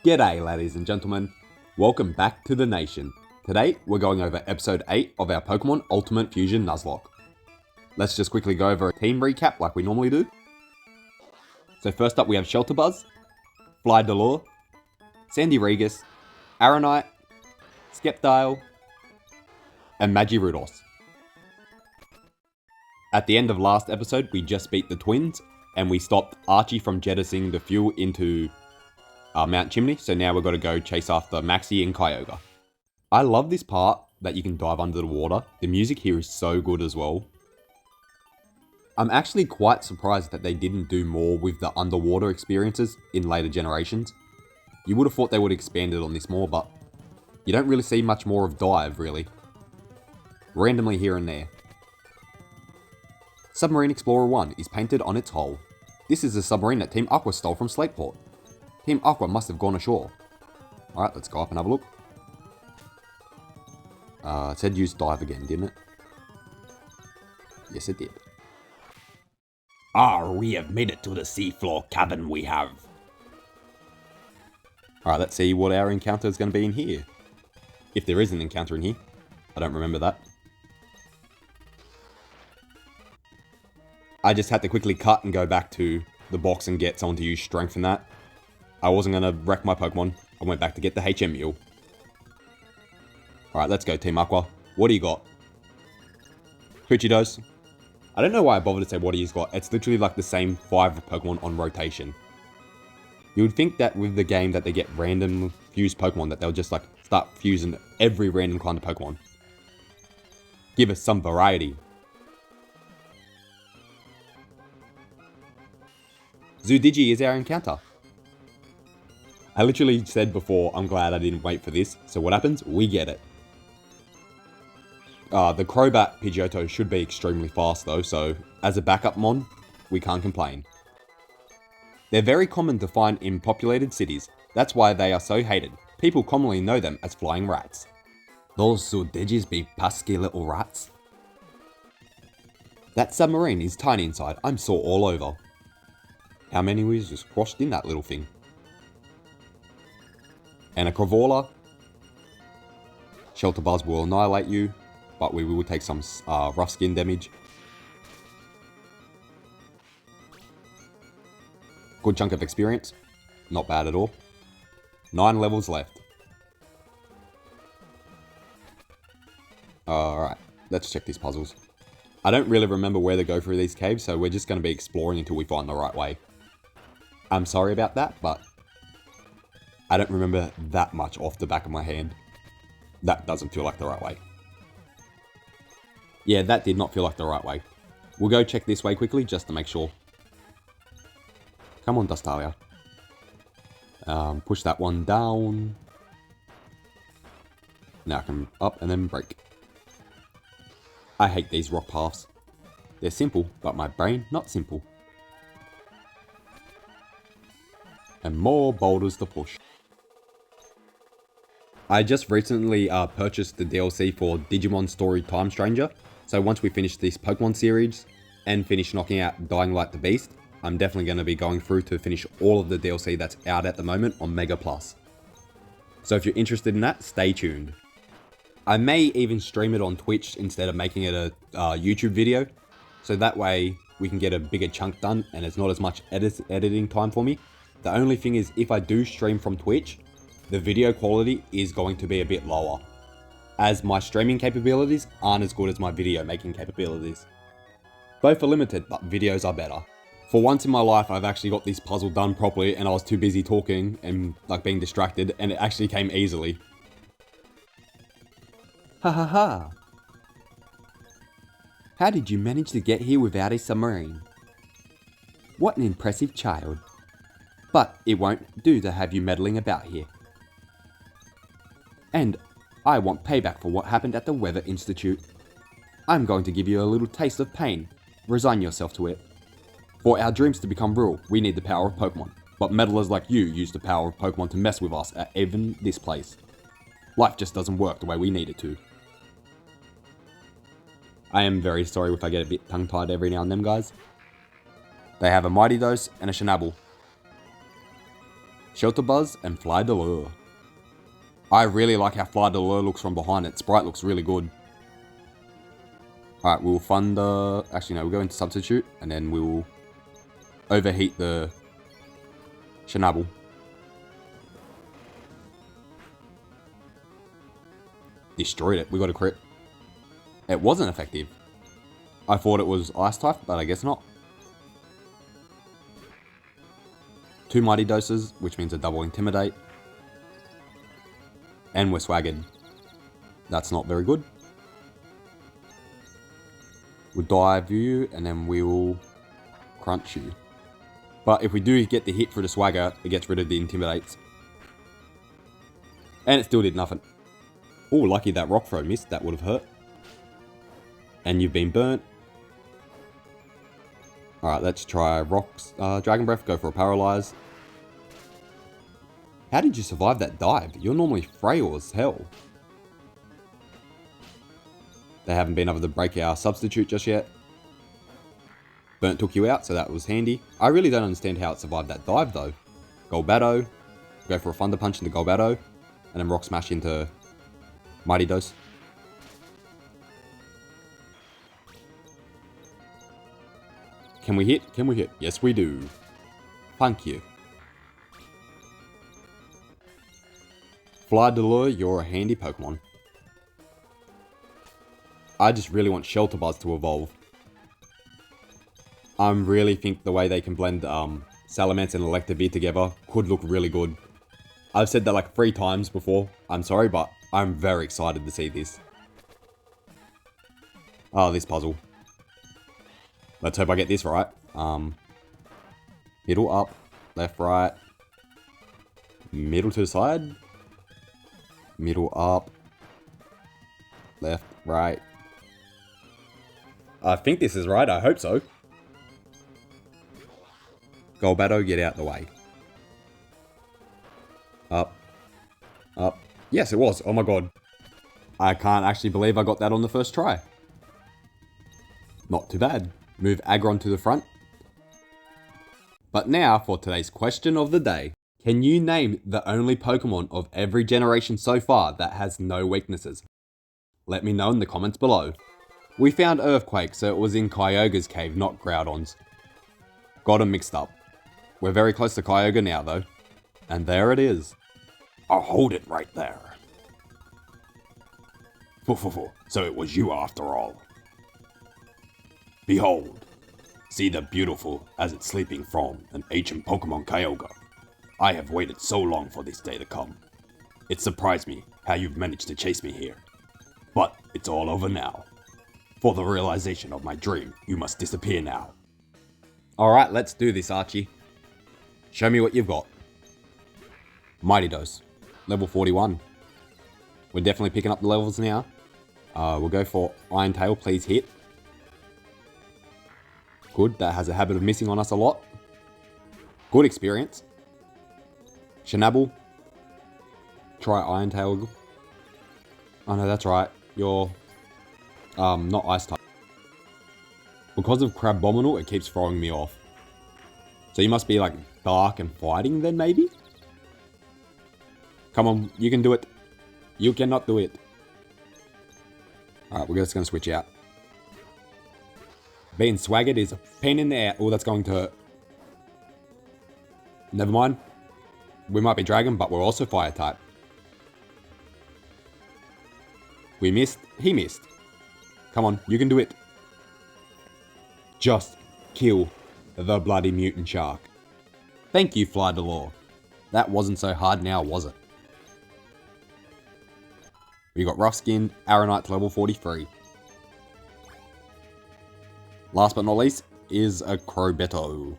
G'day ladies and gentlemen, welcome back to the nation. Today we're going over episode 8 of our Pokémon Ultimate Fusion Nuzlocke. Let's just quickly go over a team recap like we normally do. So first up we have Shelterbuzz, Flydelure, Sandy Regus, Aronite, Skeptile, and Magirudos. At the end of last episode we just beat the twins and we stopped Archie from jettisoning the fuel into Mount Chimney, so now we've got to go chase after Maxie and Kyogre. I love this part that you can dive under the water. The music here is so good as well. I'm actually quite surprised that they didn't do more with the underwater experiences in later generations. You would have thought they would have expanded on this more, but you don't really see much more of dive, really. Randomly here and there. Submarine Explorer 1 is painted on its hull. This is a submarine that Team Aqua stole from Slateport. Team Aqua must have gone ashore. Alright, let's go up and have a look. It said use dive again, didn't it? Yes, it did. We have made it to the Seafloor Cavern we have. Alright, let's see what our encounter is going to be in here. If there is an encounter in here. I don't remember that. I just had to quickly cut and go back to the box and get someone to use strength in that. I wasn't going to wreck my Pokemon. I went back to get the HM Mule. Alright, let's go Team Aqua. What do you got? Hoochidos. I don't know why I bothered to say what he's got. It's literally like the same 5 Pokemon on rotation. You would think that with the game that they get random fused Pokemon that they'll just like start fusing every random kind of Pokemon. Give us some variety. Zoodigi is our encounter. I literally said before, I'm glad I didn't wait for this. So what happens? We get it. The Crobat Pidgeotto should be extremely fast though, so as a backup mon, we can't complain. They're very common to find in populated cities. That's why they are so hated. People commonly know them as flying rats. Those Zoodigis be pesky little rats. That submarine is tiny inside. I'm sore all over. How many was just squashed in that little thing? And a Cravola. Shelterbuzz will annihilate you, but we will take some rough skin damage. Good chunk of experience. Not bad at all. 9 levels left. Alright, let's check these puzzles. I don't really remember where to go through these caves, so we're just going to be exploring until we find the right way. I'm sorry about that, but I don't remember that much off the back of my hand. That doesn't feel like the right way. Yeah, that did not feel like the right way. We'll go check this way quickly just to make sure. Come on, Dustalia. Push that one down. Now I can up and then break. I hate these rock paths. They're simple, but my brain not simple. And more boulders to push. I just recently purchased the DLC for Digimon Story Time Stranger, so once we finish this Pokemon series and finish knocking out Dying Light the Beast, I'm definitely going to be going through to finish all of the DLC that's out at the moment on Mega Plus. So if you're interested in that, stay tuned. I may even stream it on Twitch instead of making it a YouTube video, so that way we can get a bigger chunk done and it's not as much editing time for me. The only thing is if I do stream from Twitch, the video quality is going to be a bit lower, as my streaming capabilities aren't as good as my video making capabilities. Both are limited, but videos are better. For once in my life, I've actually got this puzzle done properly and I was too busy talking and like being distracted, and it actually came easily. Ha ha ha. How did you manage to get here without a submarine? What an impressive child. But it won't do to have you meddling about here. And I want payback for what happened at the Weather Institute. I'm going to give you a little taste of pain. Resign yourself to it. For our dreams to become real, we need the power of Pokemon. But meddlers like you use the power of Pokemon to mess with us at even this place. Life just doesn't work the way we need it to. I am very sorry if I get a bit tongue-tied every now and then, guys. They have a Mighty Dose and a Shinabel. Shelter Buzz, and Fly de Lure. I really like how Fly de Lure looks from behind. Its sprite looks really good. Alright, we'll fund the... Actually, no, we'll go into Substitute, and then we'll overheat the Shenabel. Destroyed it. We got a crit. It wasn't effective. I thought it was Ice type, but I guess not. 2 Mighty Doses, which means a double Intimidate. And we're swaggered. That's not very good. We'll dive you, and then we will crunch you. But if we do get the hit for the swagger, it gets rid of the Intimidates. And it still did nothing. Oh, lucky that Rock Throw missed. That would have hurt. And you've been burnt. Alright, let's try Rocks. Dragon Breath, go for a Paralyze. How did you survive that dive? You're normally frail as hell. They haven't been able to break our Substitute just yet. Burnt took you out, so that was handy. I really don't understand how it survived that dive though. Golbatto. Go for a Thunder Punch into Golbatto. And then Rock Smash into Mighty Dose. Can we hit? Can we hit? Yes, we do. Thank you. Fly de Lure, you're a handy Pokemon. I just really want Shelter Buzz to evolve. I really think the way they can blend Salamence and Electabee together could look really good. I've said that like 3 times before. I'm sorry, but I'm very excited to see this. Oh, this puzzle. Let's hope I get this right. Middle up, left, right. Middle to the side. Middle up. Left, right. I think this is right, I hope so. Golbatto, get out the way. Up. Up. Yes, it was. Oh my god. I can't actually believe I got that on the first try. Not too bad. Move Aggron to the front. But now for today's question of the day. Can you name the only Pokemon of every generation so far that has no weaknesses? Let me know in the comments below. We found Earthquake, so it was in Kyogre's cave, not Groudon's. Got them mixed up. We're very close to Kyogre now though. And there it is. I'll hold it right there. So it was you after all. Behold, see the beautiful as it's sleeping from an ancient Pokemon Kyogre. I have waited so long for this day to come. It surprised me how you've managed to chase me here. But it's all over now. For the realization of my dream, you must disappear now. Alright, let's do this, Archie. Show me what you've got. Mighty Dose. Level 41. We're definitely picking up the levels now. We'll go for Iron Tail, please hit. Good, that has a habit of missing on us a lot. Good experience. Shenabel. Try Iron Tail. Oh no, that's right. You're not Ice type. Because of Crabominal, it keeps throwing me off. So you must be like Dark and Fighting then maybe? Come on, you can do it. You cannot do it. Alright, we're just going to switch out. Being swaggered is a pain in the ass. Oh, that's going to hurt. Never mind. We might be Dragon, but we're also Fire type. We missed. He missed. Come on, you can do it. Just kill the bloody mutant shark. Thank you, Fly de Lure. That wasn't so hard now, was it? We got Rough Skin, Aronite to level 43. Last but not least is a Crobetto.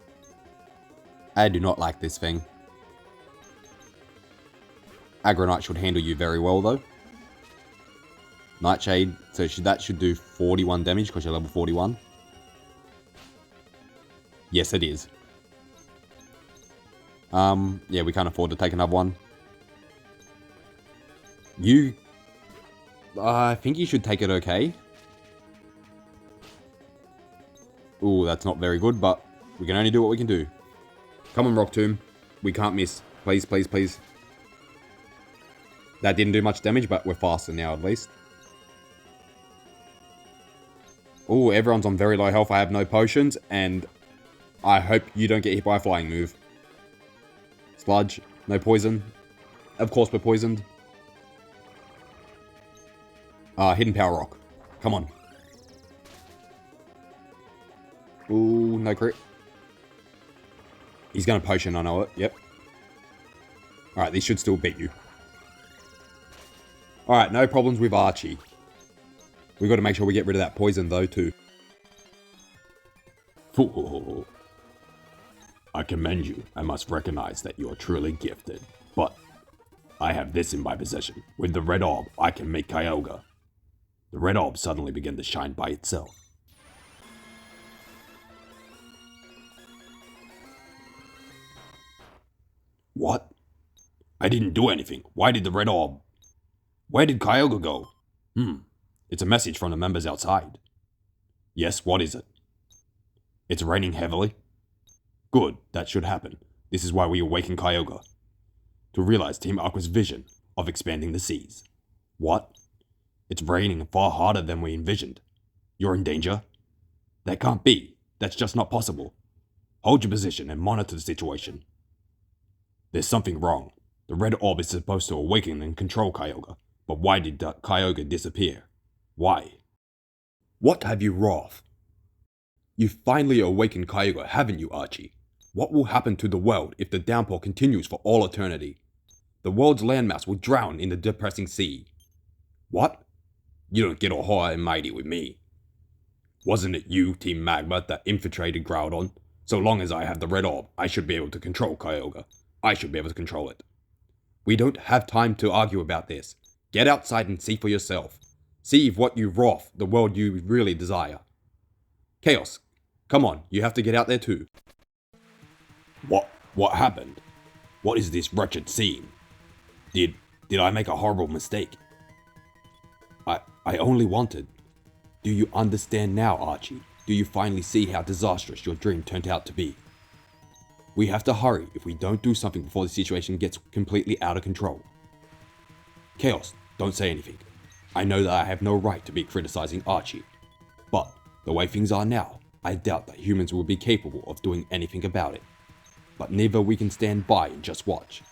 I do not like this thing. Aggronite should handle you very well though. Nightshade, so that should do 41 damage because you're level 41. Yes, it is. Yeah, we can't afford to take another one. I think you should take it okay. Ooh, that's not very good, but we can only do what we can do. Come on, Rock Tomb. We can't miss. Please, please, please. That didn't do much damage, but we're faster now at least. Oh, everyone's on very low health. I have no potions, and I hope you don't get hit by a flying move. Sludge, no poison. Of course we're poisoned. Hidden Power Rock. Come on. Ooh, no crit. He's gonna potion, I know it. Yep. Alright, these should still beat you. Alright, no problems with Archie. We've got to make sure we get rid of that poison though, too. I commend you. I must recognize that you are truly gifted. But I have this in my possession. With the red orb, I can make Kyogre. The red orb suddenly began to shine by itself. What? I didn't do anything. Why did the red orb... Where did Kyogre go? It's a message from the members outside. Yes, what is it? It's raining heavily. Good, that should happen. This is why we awaken Kyogre. To realize Team Aqua's vision of expanding the seas. What? It's raining far harder than we envisioned. You're in danger? That can't be. That's just not possible. Hold your position and monitor the situation. There's something wrong. The red orb is supposed to awaken and control Kyogre. But why did Kyogre disappear? Why? What have you wrought? You've finally awakened Kyogre, haven't you, Archie? What will happen to the world if the downpour continues for all eternity? The world's landmass will drown in the depressing sea. What? You don't get all high and mighty with me. Wasn't it you, Team Magma, that infiltrated Groudon? So long as I have the red orb, I should be able to control Kyogre. I should be able to control it. We don't have time to argue about this. Get outside and see for yourself. See if what you wrought the world you really desire. Chaos, come on, you have to get out there too. What happened? What is this wretched scene? Did I make a horrible mistake? I only wanted... Do you understand now, Archie? Do you finally see how disastrous your dream turned out to be? We have to hurry if we don't do something before the situation gets completely out of control. Chaos, don't say anything. I know that I have no right to be criticizing Archie. But, the way things are now, I doubt that humans will be capable of doing anything about it. But neither we can stand by and just watch.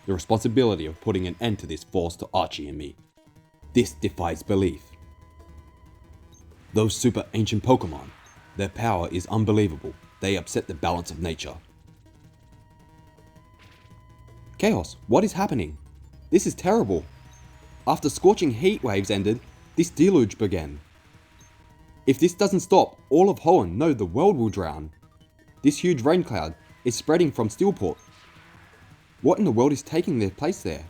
The responsibility of putting an end to this falls to Archie and me. This defies belief. Those super ancient Pokemon, their power is unbelievable. They upset the balance of nature. Chaos, what is happening? This is terrible. After scorching heat waves ended, this deluge began. If this doesn't stop, all of Hoenn, no, the world will drown. This huge rain cloud is spreading from Steelport. What in the world is taking their place there?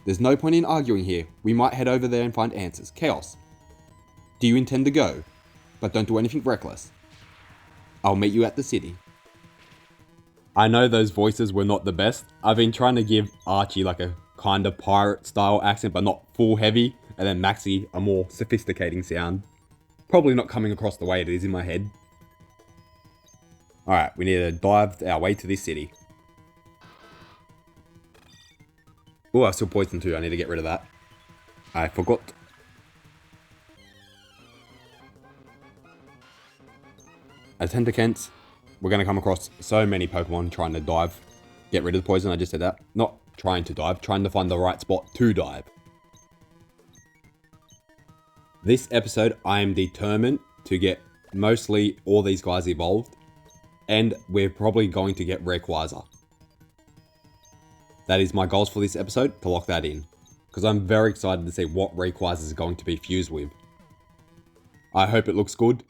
There's no point in arguing here. We might head over there and find answers. Chaos, do you intend to go? But don't do anything reckless. I'll meet you at the city. I know those voices were not the best. I've been trying to give Archie like a kind of pirate style accent, but not full heavy, and then Maxie a more sophisticating sound. Probably not coming across the way it is in my head. Alright, we need to dive our way to this city. Oh, I'm still poisoned too. I need to get rid of that. I forgot. As Tenderkents, we're going to come across so many Pokemon trying to dive. Get rid of the poison, I just said that. Not trying to dive, trying to find the right spot to dive. This episode, I am determined to get mostly all these guys evolved. And we're probably going to get Rayquaza. That is my goals for this episode, to lock that in. Because I'm very excited to see what Rayquaza is going to be fused with. I hope it looks good.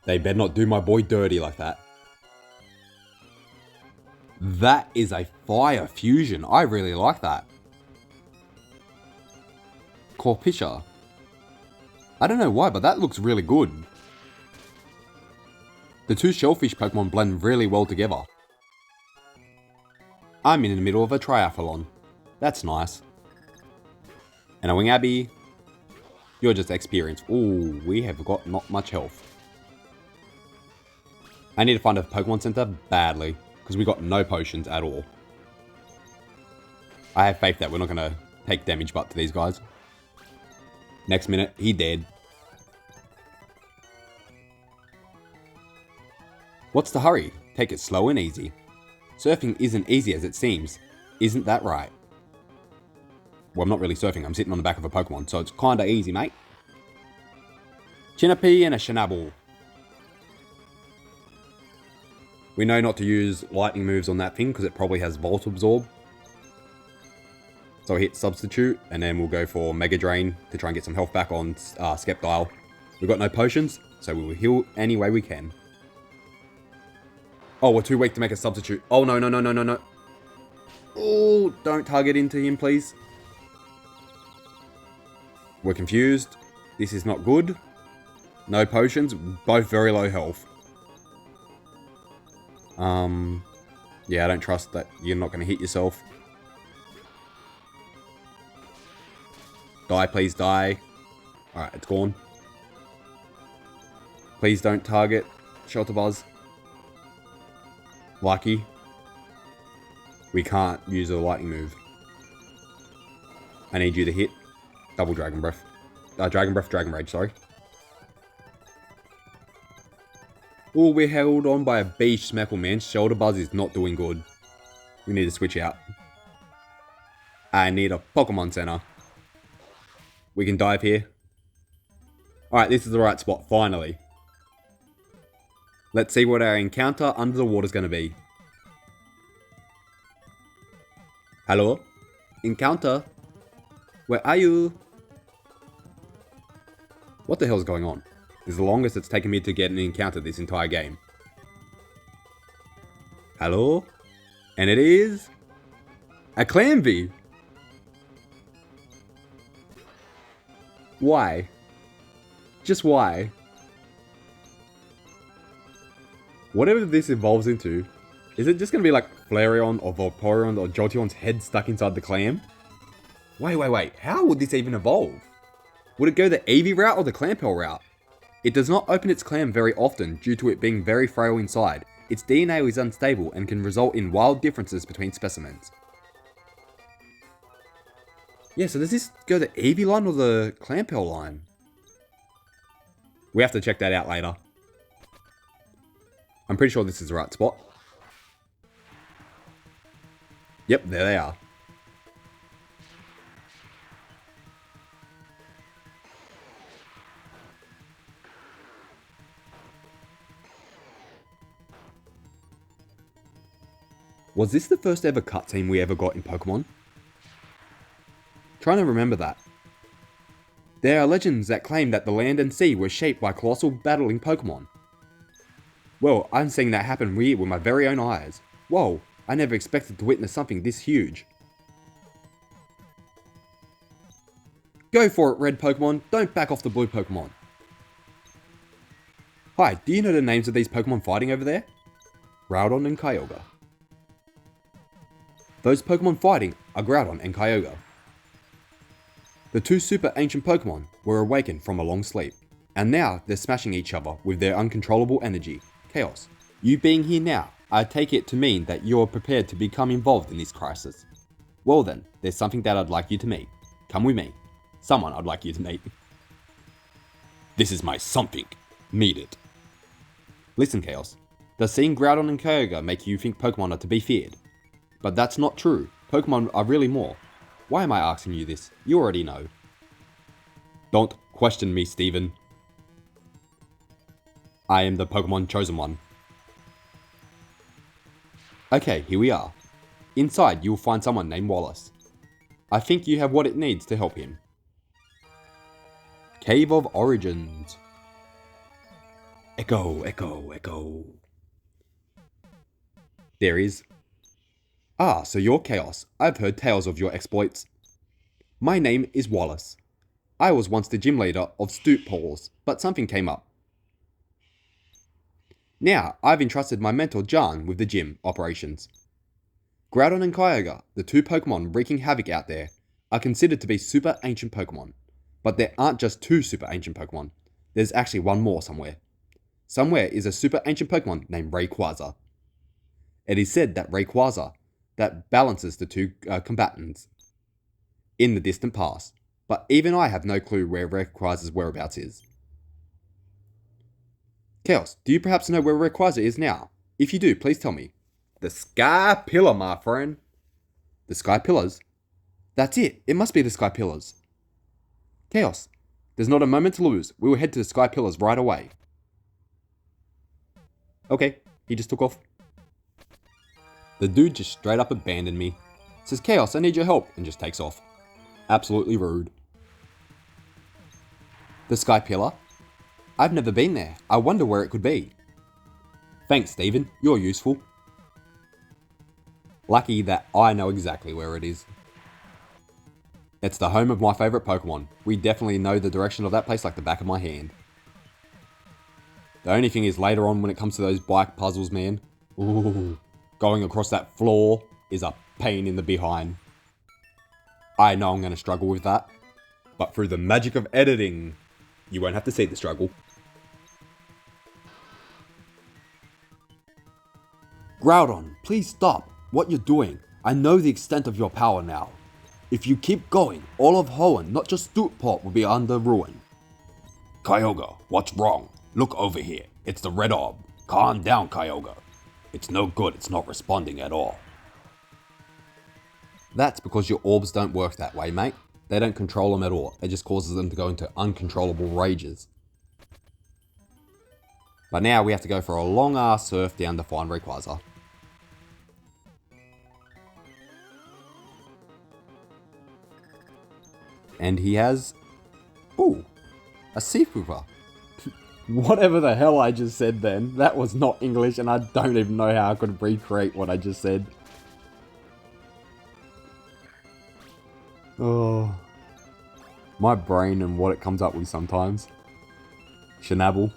They better not do my boy dirty like that. That is a fire fusion. I really like that. Corpisha. I don't know why, but that looks really good. The two shellfish Pokemon blend really well together. I'm in the middle of a triathlon. That's nice. And a Wing Abby. You're just experienced. Ooh, we have got not much health. I need to find a Pokemon Center badly, because we got no potions at all. I have faith that we're not going to take damage butt to these guys. Next minute, he dead. What's the hurry? Take it slow and easy. Surfing isn't easy as it seems. Isn't that right? Well, I'm not really surfing. I'm sitting on the back of a Pokemon, so it's kinda easy, mate. Chinnapy and a Shinabble. We know not to use lightning moves on that thing because it probably has Volt Absorb. So I hit Substitute, and then we'll go for Mega Drain to try and get some health back on Sceptile. We've got no potions, so we will heal any way we can. Oh, we're too weak to make a substitute. Oh, no, no, no, no, no, no. Oh, don't target into him, please. We're confused. This is not good. No potions. Both very low health. Yeah, I don't trust that you're not going to hit yourself. Die, please die. Alright, it's gone. Please don't target Shelter Buzz. Lucky. We can't use a lightning move. I need you to hit. Double Dragon Breath. Dragon Breath, Dragon Rage, sorry. Oh, we're held on by a beach Smeckle, man. Shoulder Buzz is not doing good. We need to switch out. I need a Pokemon Center. We can dive here. Alright, this is the right spot, finally. Let's see what our encounter under the water is going to be. Hello? Encounter? Where are you? What the hell is going on? This is the longest it's taken me to get an encounter this entire game. Hello? And it is... a Clamby! Why? Just why? Whatever this evolves into, is it just going to be like Flareon or Vaporeon or Jolteon's head stuck inside the clam? Wait. How would this even evolve? Would it go the Eevee route or the Clampel route? It does not open its clam very often due to it being very frail inside. Its DNA is unstable and can result in wild differences between specimens. Yeah, so does this go the Eevee line or the Clampel line? We have to check that out later. I'm pretty sure this is the right spot. Yep, there they are. Was this the first ever cutscene we ever got in Pokemon? Trying to remember that. There are legends that claim that the land and sea were shaped by colossal battling Pokemon. Well, I'm seeing that happen here with my very own eyes. Whoa, I never expected to witness something this huge. Go for it, red Pokemon, don't back off the blue Pokemon. Hi, do you know the names of these Pokemon fighting over there? Groudon and Kyogre. Those Pokemon fighting are Groudon and Kyogre. The two super ancient Pokemon were awakened from a long sleep, and now they're smashing each other with their uncontrollable energy, Chaos. You being here now, I take it to mean that you're prepared to become involved in this crisis. Well then, there's something that I'd like you to meet. Come with me. Someone I'd like you to meet. This is my something. Meet it. Listen, Chaos. Does seeing Groudon and Kyogre make you think Pokemon are to be feared? But that's not true. Pokemon are really more. Why am I asking you this? You already know. Don't question me, Steven. I am the Pokemon Chosen One. Okay, here we are. Inside, you will find someone named Wallace. I think you have what it needs to help him. Cave of Origins. Echo, echo, echo. There is. Ah, so you're Chaos. I've heard tales of your exploits. My name is Wallace. I was once the gym leader of Sootopolis, but something came up. Now, I've entrusted my mentor John with the gym operations. Groudon and Kyogre, the two Pokemon wreaking havoc out there, are considered to be super ancient Pokemon. But there aren't just two super ancient Pokemon. There's actually one more somewhere. Somewhere is a super ancient Pokemon named Rayquaza. It is said that Rayquaza that balances the two combatants in the distant past, but even I have no clue where Rayquaza's whereabouts is. Chaos, do you perhaps know where Rayquaza is now? If you do, please tell me. The Sky Pillar, my friend. The Sky Pillars? That's it. It must be the Sky Pillars. Chaos, there's not a moment to lose. We will head to the Sky Pillars right away. Okay, he just took off. The dude just straight up abandoned me. Says, Chaos, I need your help, and just takes off. Absolutely rude. The Sky Pillar? I've never been there. I wonder where it could be. Thanks, Steven. You're useful. Lucky that I know exactly where it is. It's the home of my favourite Pokemon. We definitely know the direction of that place like the back of my hand. The only thing is later on when it comes to those bike puzzles, man. Ooh, going across that floor is a pain in the behind. I know I'm going to struggle with that. But through the magic of editing, you won't have to see the struggle. Groudon, please stop. What you're doing. I know the extent of your power now. If you keep going, all of Hoenn, not just Sootopolis, will be under ruin. Kyogre, what's wrong? Look over here. It's the red orb. Calm down, Kyogre. It's no good. It's not responding at all. That's because your orbs don't work that way, mate. They don't control them at all. It just causes them to go into uncontrollable rages. But now we have to go for a long ass surf down to find Rayquaza. And he has... ooh, a Seafloor. Whatever the hell I just said then. That was not English and I don't even know how I could recreate what I just said. Oh, my brain and what it comes up with sometimes. Shenabble.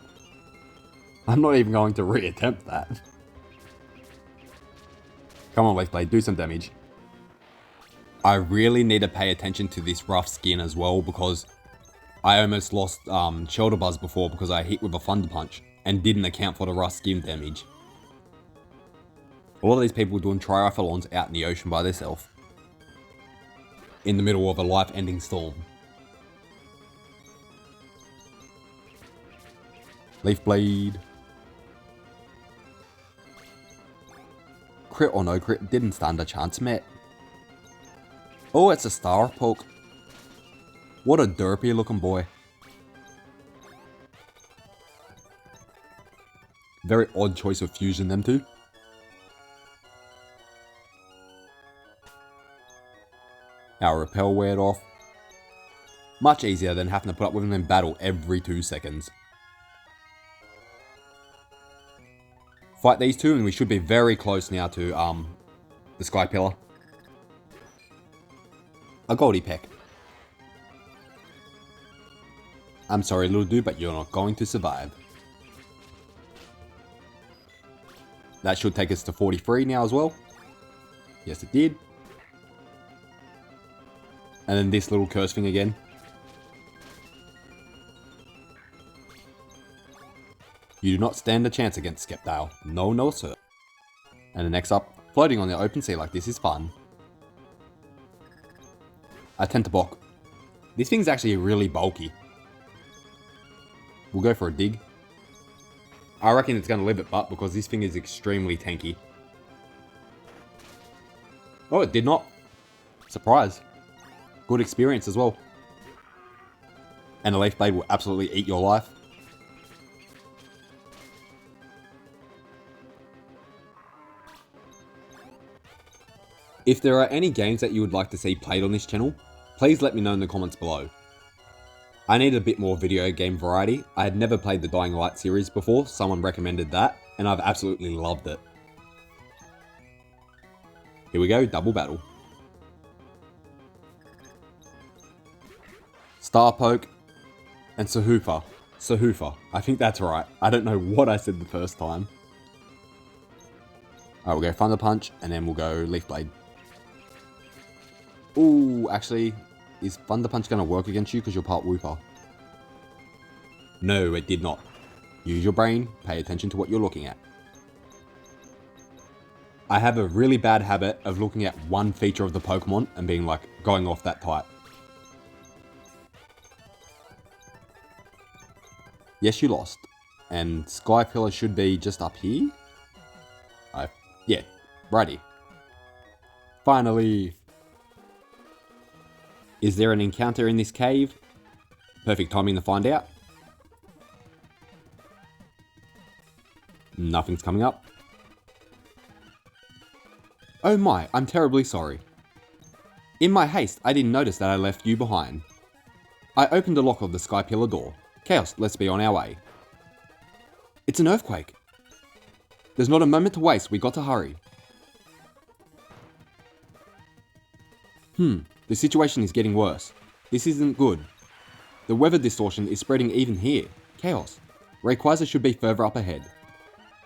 I'm not even going to reattempt that. Come on, Leaf Blade, do some damage. I really need to pay attention to this rough skin as well because I almost lost Shoulder Buzz before because I hit with a Thunder Punch and didn't account for the rough skin damage. A lot of these people doing triathlons out in the ocean by themselves. In the middle of a life-ending storm. Leaf Blade. Crit or no crit, didn't stand a chance, mate. Oh, it's a Star Poke. What a derpy looking boy. Very odd choice of fusion, them two. Our repel weared off. Much easier than having to put up with him in battle every 2 seconds. Fight these two and we should be very close now to the Sky Pillar. A Goldie Peck. I'm sorry little dude, but you're not going to survive. That should take us to 43 now as well. Yes it did. And then this little curse thing again. You do not stand a chance against Skeptile. No, no, sir. And the next up, floating on the open sea like this is fun. A Tentabok. This thing's actually really bulky. We'll go for a dig. I reckon it's going to live at butt because this thing is extremely tanky. Oh, it did not. Surprise. Good experience as well. And the Leaf Blade will absolutely eat your life. If there are any games that you would like to see played on this channel, please let me know in the comments below. I need a bit more video game variety. I had never played the Dying Light series before, someone recommended that, and I've absolutely loved it. Here we go, double battle. Starpoke and Sootopolis. I think that's right. I don't know what I said the first time. Alright, we'll go Thunder Punch, and then we'll go Leaf Blade. Ooh, actually, is Thunder Punch going to work against you because you're part Wooper? No, it did not. Use your brain, pay attention to what you're looking at. I have a really bad habit of looking at one feature of the Pokemon and being like, going off that type. Yes, you lost. And Sky Pillar should be just up here? Yeah, righty. Finally. Is there an encounter in this cave? Perfect timing to find out. Nothing's coming up. Oh my, I'm terribly sorry. In my haste, I didn't notice that I left you behind. I opened the lock of the Sky Pillar door. Chaos, let's be on our way. It's an earthquake. There's not a moment to waste, we got to hurry. The situation is getting worse. This isn't good. The weather distortion is spreading even here. Chaos. Rayquaza should be further up ahead.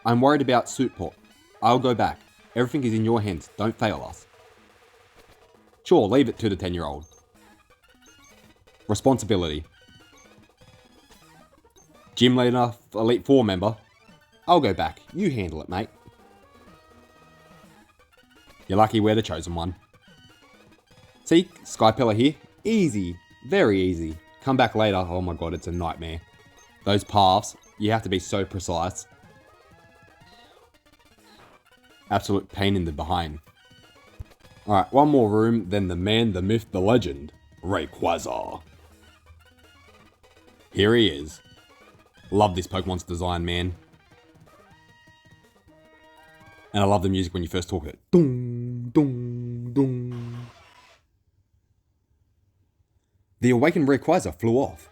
I'm worried about Sootopolis. I'll go back. Everything is in your hands, don't fail us. Sure, leave it to the 10-year-old. Responsibility. Gym leader, Elite 4 member. I'll go back, you handle it, mate. You're lucky we're the chosen one. See, Sky Pillar here. Easy, very easy. Come back later, oh my god, it's a nightmare. Those paths, you have to be so precise. Absolute pain in the behind. Alright, one more room, then the man, the myth, the legend, Rayquaza. Here he is. Love this Pokemon's design, man. And I love the music when you first talk it. Dong, dong, dong. The awakened Rayquaza flew off.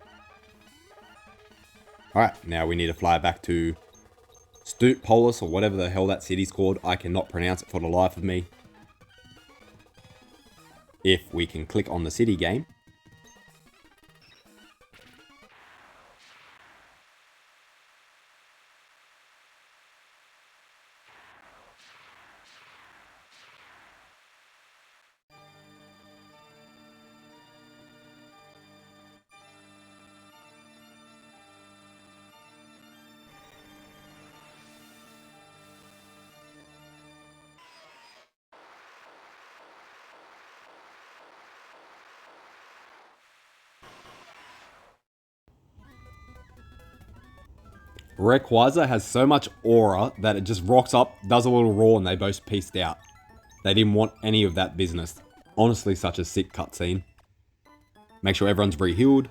Alright, now we need to fly back to Sootopolis or whatever the hell that city's called. I cannot pronounce it for the life of me. If we can click on the city game. Rayquaza has so much aura that it just rocks up, does a little roar, and they both pieced out. They didn't want any of that business. Honestly, such a sick cutscene. Make sure everyone's re-healed.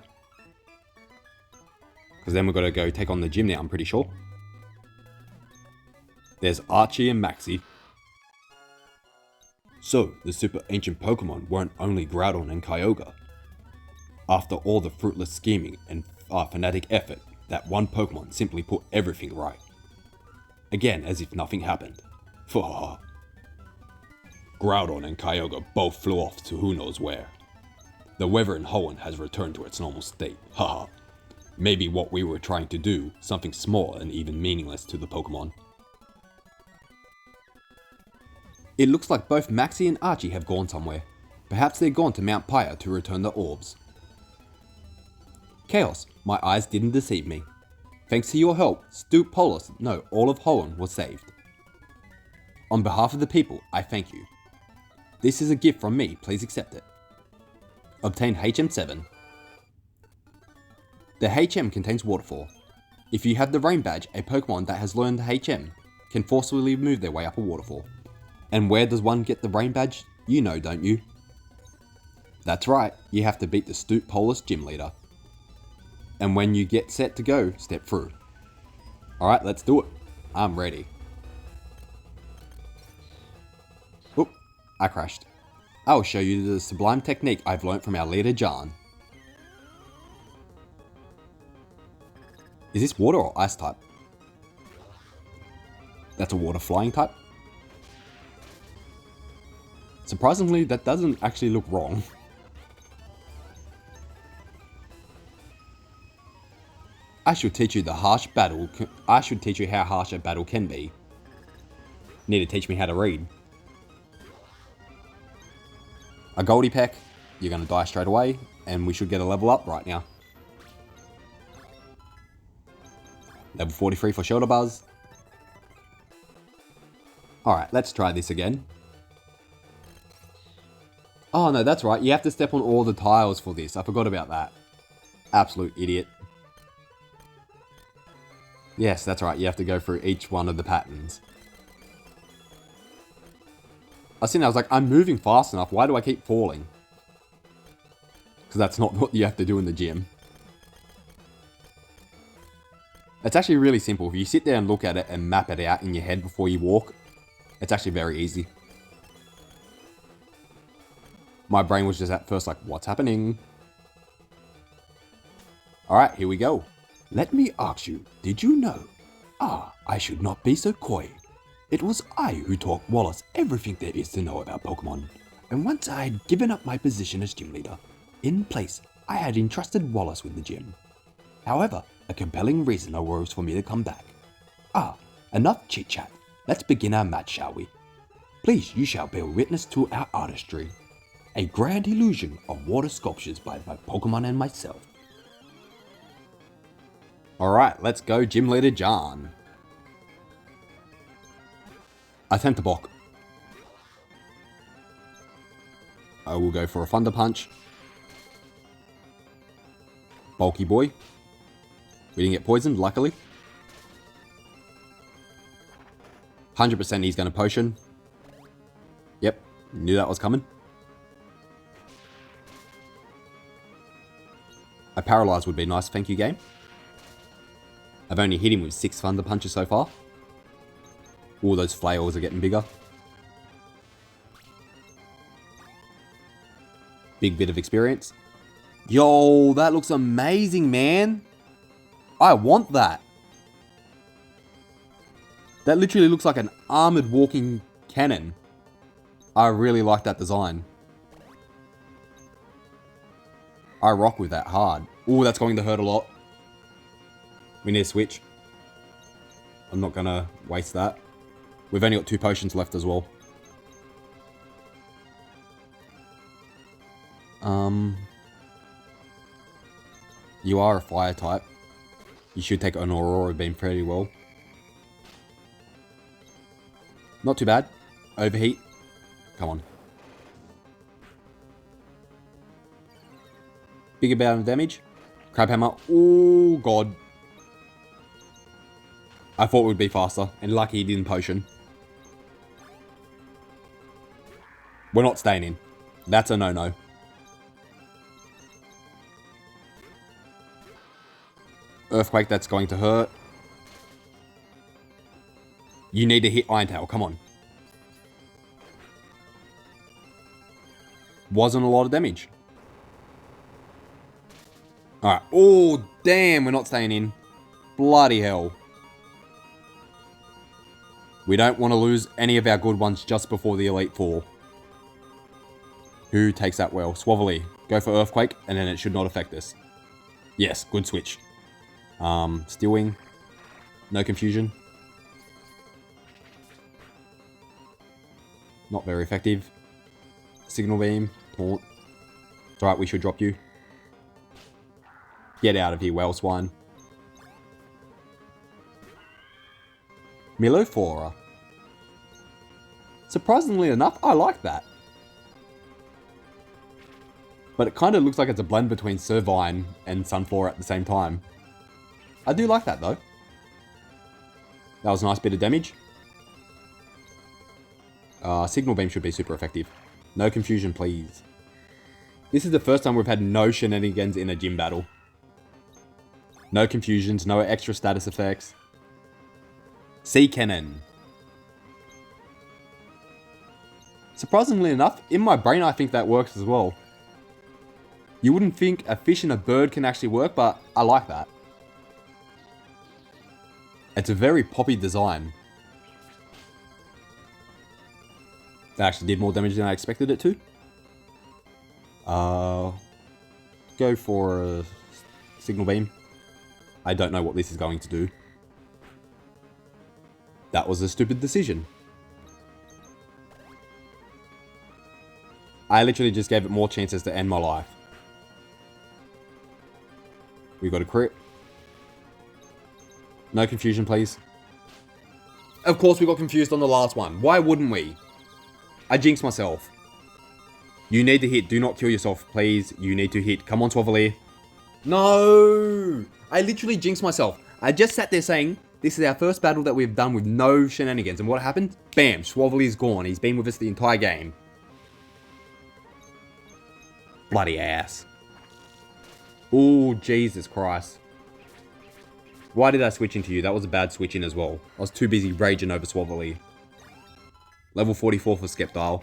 Because then we've got to go take on the gym now, I'm pretty sure. There's Archie and Maxie. So, the super ancient Pokemon weren't only Groudon and Kyogre. After all the fruitless scheming and fanatic effort, that one Pokemon simply put everything right. Again, as if nothing happened. Groudon and Kyogre both flew off to who knows where. The weather in Hoenn has returned to its normal state. Haha. Maybe what we were trying to do, something small and even meaningless to the Pokemon. It looks like both Maxie and Archie have gone somewhere. Perhaps they're gone to Mount Pyre to return the orbs. Chaos, my eyes didn't deceive me. Thanks to your help, Sootopolis, no, all of Hoenn was saved. On behalf of the people, I thank you. This is a gift from me, please accept it. Obtain HM7. The HM contains Waterfall. If you have the Rain Badge, a Pokemon that has learned HM can forcefully move their way up a waterfall. And where does one get the Rain Badge? You know, don't you? That's right, you have to beat the Sootopolis gym leader. And when you get set to go, step through. Alright, let's do it. I'm ready. Oop, I crashed. I'll show you the sublime technique I've learnt from our leader John. Is this water or ice type? That's a water flying type? Surprisingly, that doesn't actually look wrong. I should teach you how harsh a battle can be. Need to teach me how to read. A Goldie Peck, you're going to die straight away, and we should get a level up right now. Level 43 for Shoulder Buzz. Alright, let's try this again. Oh no, that's right. You have to step on all the tiles for this. I forgot about that. Absolute idiot. Yes, that's right. You have to go through each one of the patterns. I was sitting there, I was like, I'm moving fast enough. Why do I keep falling? Because that's not what you have to do in the gym. It's actually really simple. If you sit there and look at it and map it out in your head before you walk, it's actually very easy. My brain was just at first like, what's happening? Alright, here we go. Let me ask you, did you know? I should not be so coy. It was I who taught Wallace everything there is to know about Pokemon. And once I had given up my position as gym leader, in place, I had entrusted Wallace with the gym. However, a compelling reason arose for me to come back. Enough chit-chat. Let's begin our match, shall we? Please, you shall bear witness to our artistry. A grand illusion of water sculptures by my Pokemon and myself. Alright, let's go Gym Leader John. Attempt to block. I will go for a Thunder Punch. Bulky boy. We didn't get poisoned, luckily. 100% he's going to potion. Yep, knew that was coming. A paralyze would be nice, thank you game. I've only hit him with 6 Thunder Punches so far. All those flails are getting bigger. Big bit of experience. Yo, that looks amazing, man. I want that. That literally looks like an armored walking cannon. I really like that design. I rock with that hard. Ooh, that's going to hurt a lot. We need a switch. I'm not going to waste that. We've only got 2 potions left as well. You are a fire type. You should take an Aurora Beam pretty well. Not too bad. Overheat. Come on. Big amount of damage. Crab Hammer. Oh, God. I thought it would be faster. And lucky he didn't potion. We're not staying in. That's a no-no. Earthquake, that's going to hurt. You need to hit Iron Tail, come on. Wasn't a lot of damage. Alright, oh damn, we're not staying in. Bloody hell. We don't want to lose any of our good ones just before the Elite Four. Who takes that well? Swavely, go for Earthquake, and then it should not affect us. Yes, good switch. Steel Wing. No confusion. Not very effective. Signal Beam. Taunt. It's alright, we should drop you. Get out of here, Whale Swine. Miloflora. Surprisingly enough, I like that. But it kind of looks like it's a blend between Servine and Sunflora at the same time. I do like that though. That was a nice bit of damage. Signal Beam should be super effective. No confusion, please. This is the first time we've had no shenanigans in a gym battle. No confusions, no extra status effects. Sea Cannon. Surprisingly enough, in my brain I think that works as well. You wouldn't think a fish and a bird can actually work, but I like that. It's a very poppy design. That actually did more damage than I expected it to. Go for a Signal Beam. I don't know what this is going to do. That was a stupid decision. I literally just gave it more chances to end my life. We got a crit. No confusion, please. Of course we got confused on the last one. Why wouldn't we? I jinxed myself. You need to hit. Do not kill yourself, please. You need to hit. Come on, Swavelier. No! I literally jinxed myself. I just sat there saying, this is our first battle that we've done with no shenanigans. And what happened? Bam, Swavelier's gone. He's been with us the entire game. Bloody ass. Oh, Jesus Christ. Why did I switch into you? That was a bad switch in as well. I was too busy raging over Swavelier. Level 44 for Skeptile.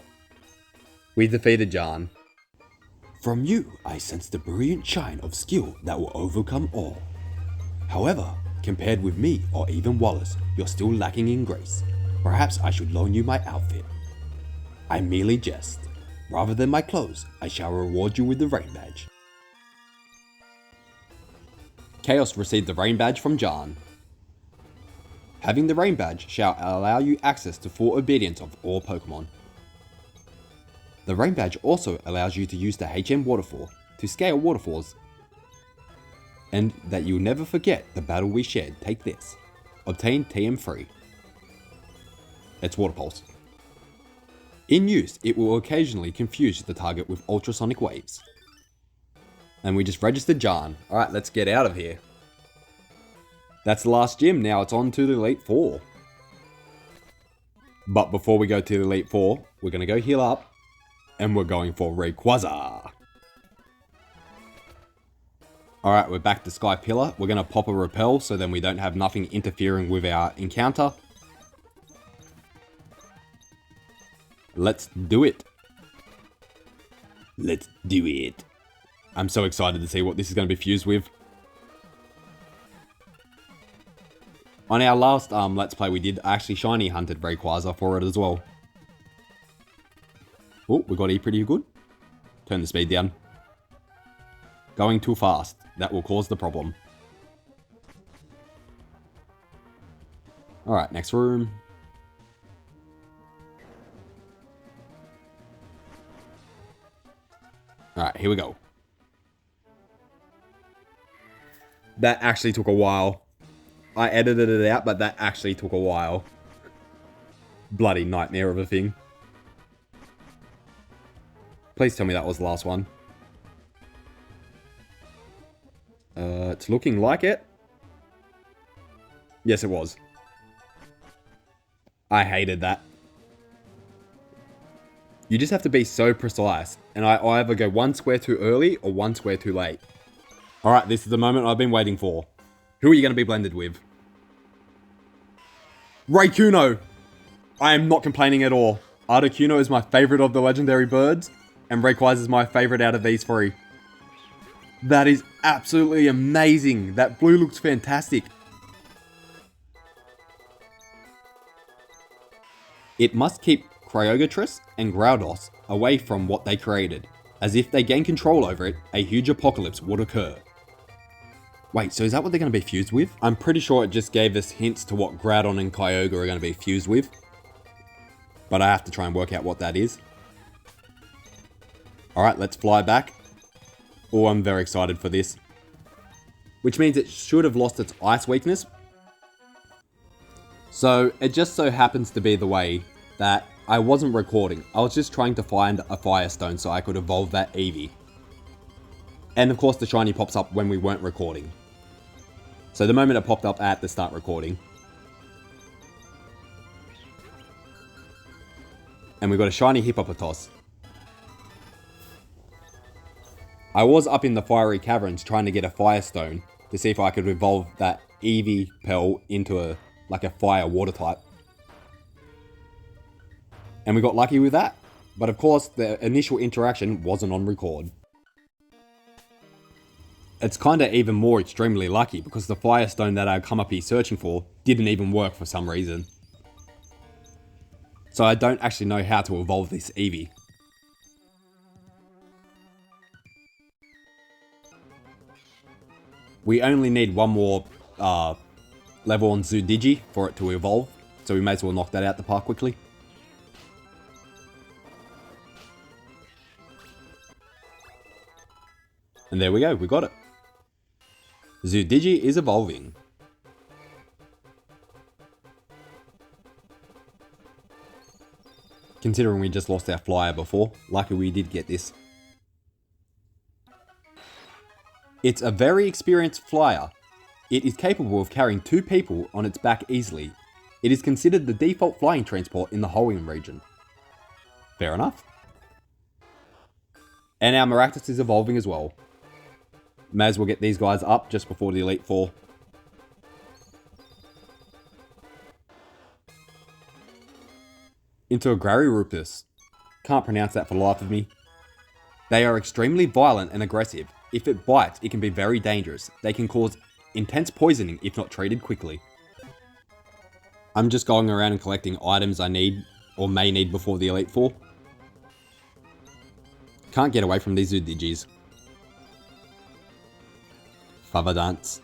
We defeated Jan. From you, I sense the brilliant shine of skill that will overcome all. However, compared with me or even Wallace, you're still lacking in grace. Perhaps I should loan you my outfit. I merely jest. Rather than my clothes, I shall reward you with the rain badge. Chaos received the rain badge from Jan. Having the rain badge shall allow you access to full obedience of all Pokemon. The rain badge also allows you to use the HM waterfall to scale waterfalls. And that you'll never forget the battle we shared. Take this. Obtain TM3. It's Water Pulse. In use, it will occasionally confuse the target with ultrasonic waves. And we just registered Jan. Alright, let's get out of here. That's the last gym. Now it's on to the Elite Four. But before we go to the Elite Four, we're going to go heal up. And we're going for Rayquaza. Alright, we're back to Sky Pillar. We're going to pop a Repel so then we don't have nothing interfering with our encounter. Let's do it. Let's do it. I'm so excited to see what this is going to be fused with. On our last Let's Play we did actually shiny hunted Rayquaza for it as well. Oh, we got E pretty good. Turn the speed down. Going too fast. That will cause the problem. Alright, next room. Alright, here we go. That actually took a while. I edited it out, but that actually took a while. Bloody nightmare of a thing. Please tell me that was the last one. It's looking like it. Yes, it was. I hated that. You just have to be so precise. And I either go one square too early or one square too late. Alright, this is the moment I've been waiting for. Who are you going to be blended with? Rayquaza! I am not complaining at all. Articuno is my favorite of the legendary birds. And Rayquaza is my favorite out of these three. That is absolutely amazing. That blue looks fantastic. It must keep Kyogre and Groudon away from what they created, as if they gain control over it, a huge apocalypse would occur. Wait, so is that what they're going to be fused with? I'm pretty sure it just gave us hints to what Groudon and Kyogre are going to be fused with. But I have to try and work out what that is. Alright, let's fly back. Oh, I'm very excited for this. Which means it should have lost its ice weakness. So, it just so happens to be the way that I wasn't recording. I was just trying to find a Firestone so I could evolve that Eevee. And of course the shiny pops up when we weren't recording. So the moment it popped up, I had to start recording. And we got a shiny Hippopotas. I was up in the fiery caverns trying to get a Firestone to see if I could evolve that Eevee Pell into a fire water type. And we got lucky with that. But of course the initial interaction wasn't on record. It's kinda even more extremely lucky because the Firestone that I come up here searching for didn't even work for some reason. So I don't actually know how to evolve this Eevee. We only need one more level on Zoodigi for it to evolve, so we may as well knock that out the park quickly. And there we go, we got it. Zoodigi is evolving. considering we just lost our flyer before. Lucky we did get this. It's a very experienced flyer. It is capable of carrying 2 people on its back easily. It is considered the default flying transport in the Hoenn region. Fair enough. And our Maractus is evolving as well. May as well get these guys up just before the Elite Four. Into a Graryrupus. Can't pronounce that for the life of me. They are extremely violent and aggressive. If it bites, it can be very dangerous. They can cause intense poisoning if not treated quickly. I'm just going around and collecting items I need or may need before the Elite Four. Can't get away from these Zoodigis. Fava dance.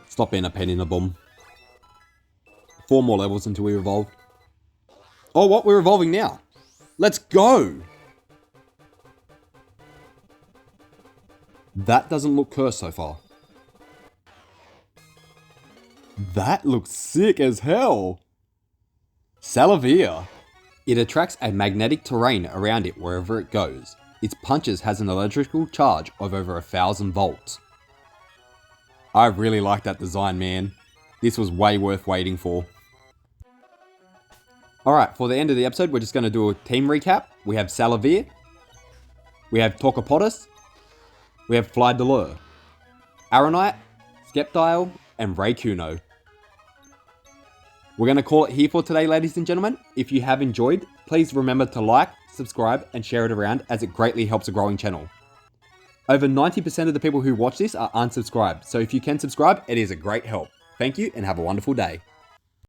Stop being a pen in a bum. 4 more levels until we evolve. Oh, what? We're evolving now. Let's go! That doesn't look cursed so far. That looks sick as hell! Salavia. It attracts a magnetic terrain around it wherever it goes. Its punches has an electrical charge of over 1000 volts. I really like that design, man. This was way worth waiting for. Alright, for the end of the episode, we're just going to do a team recap. We have Salavir. We have Sootopolis. We have Flydelure, Aronite, Skeptile, and Raykuno. We're going to call it here for today, ladies and gentlemen. If you have enjoyed, please remember to like, subscribe, and share it around as it greatly helps a growing channel. Over 90% of the people who watch this are unsubscribed, so if you can subscribe, it is a great help. Thank you and have a wonderful day.